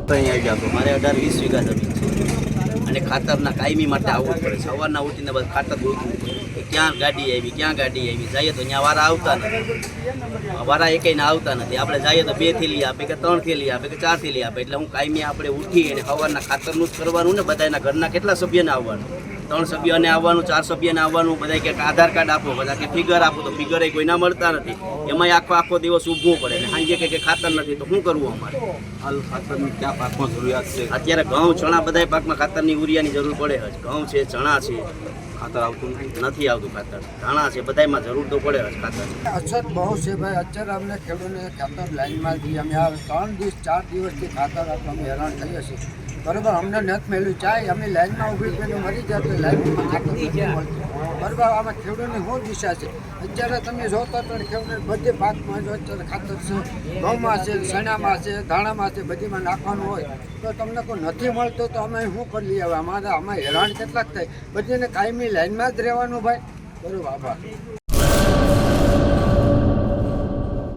માટે અહીં આવ્યા છો? મારે 18-20 વીઘા જમીન છે અને ખાતરના કાયમી માટે આવવું પડે. સવારના ઉઠીને બસ ખાતર ગોતવું પડે. ક્યાં ગાડી આવી જઈએ તો ત્યાં વારા આવતા નથી. વારા એકેયને આવતા નથી. આપણે જઈએ તો 2 થેલી આપે કે 3 થેલી આપે કે 4 થેલી આપે. એટલે હું કાયમી આપણે ઉઠી અને સવારના ખાતરનું જ કરવાનું ને. બધાના ઘરના કેટલા સભ્યને આવવાનું? 3 સભ્યોને આવવાનું, 4 સભ્યને આવવાનું. બધા કે આધાર કાર્ડ આપો, બધા કે ફિગર આપો, તો ફિગર એ કોઈના મળતા નથી. એમાંય આખો દિવસ ઊભવું પડે ને સાંજે કે ખાતર નથી તો શું કરવું અમારે? હાલ ખાતરની ક્યાં પાકમાં જરૂરિયાત છે? અત્યારે ઘઉં ચણા બધા પાકમાં ખાતરની યુરિયાની જરૂર પડે જ. ઘઉં છે, ચણા છે, ખાતર આવતું નથી આવતું ખાતર. ધાણા છે, બધામાં જરૂર તો પડે જ ખાતર. અછત બહુ છે ભાઈ. અત્યારે અમને ખેડૂતોને ખાતર લાઈનમાંથી અમે આ 3 દિવસ 4 દિવસથી ખાતર આપવા અમે હેરાન થઈએ છીએ. બરાબર, અમને નથી મળ્યું. ચાય અમે લાઈનમાં ઊભી કરીને મરી જાય તો લાઈનમાં ખાતર નથી મળતું. બરાબર, આમાં ખેડૂતની શું દિશા છે? અત્યારે તમે જોતા તો ખેડૂત બધી પાકમાં જો અત્યારે ખાતર છે, ઘઉંમાં છે, ચણામાં છે, ધાણામાં છે, બધીમાં નાખવાનું હોય તો તમને કોઈ નથી મળતું તો અમે શું કરી લઈએ? હવે અમે હેરાન કેટલાક થાય. બધીને કાયમી લાઈનમાં જ રહેવાનું ભાઈ. બરાબર, આભાર.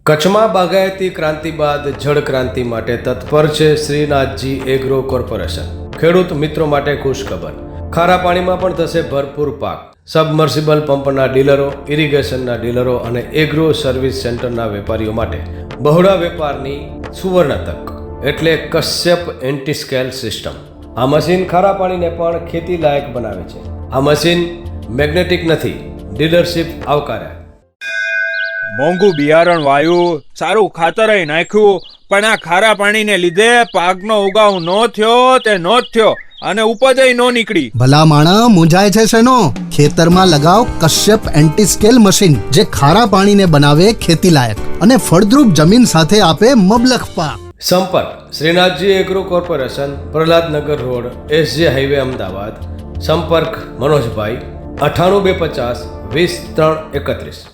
કચ્છમાં બાગાયતી ક્રાંતિ બાદ જળ ક્રાંતિ માટે તત્પર છે શ્રીનાથજી એગ્રો કોર્પોરેશન. ખેડૂત મિત્રો માટે ખુશખબર. ખારા પાણીમાં પણ થશે ભરપૂર પાક. સબમર્સિબલ પંપના ડીલરો, ઇરિગેશનના ડીલરો અને એગ્રો સર્વિસ સેન્ટરના વેપારીઓ માટે બહોળા વેપારની સુવર્ણ તક એટલે કશ્યપ એન્ટીસ્કેલ સિસ્ટમ. આ મશીન ખારા પાણીને પણ ખેતી લાયક બનાવે છે. આ મશીન મેગ્નેટિક નથી. ડીલરશીપ આવકાર્યા. મોંઘું બિયારણ વાયું, સારું ખાતર નાખ્યું, પણ આ ખારા પાણીને લીધે પાકનો ઉગાવ નો થયો તે નો જ થયો અને ઉપજ નો નીકળી. ભલા માણા મૂંઝાય છે શેનો? ખેતરમાં લગાવ કશ્યપ એન્ટીસ્કેલ મશીન, જે ખારા પાણીને બનાવે ખેતી લાયક અને ફળદ્રુપ જમીન સાથે આપે મબલખ પાક. સંપર્ક Shrinathji agro corporation, Prahlad Nagar road, SJ highway, Ahmedabad. સંપર્ક મનોજભાઈ 98 250 20 331.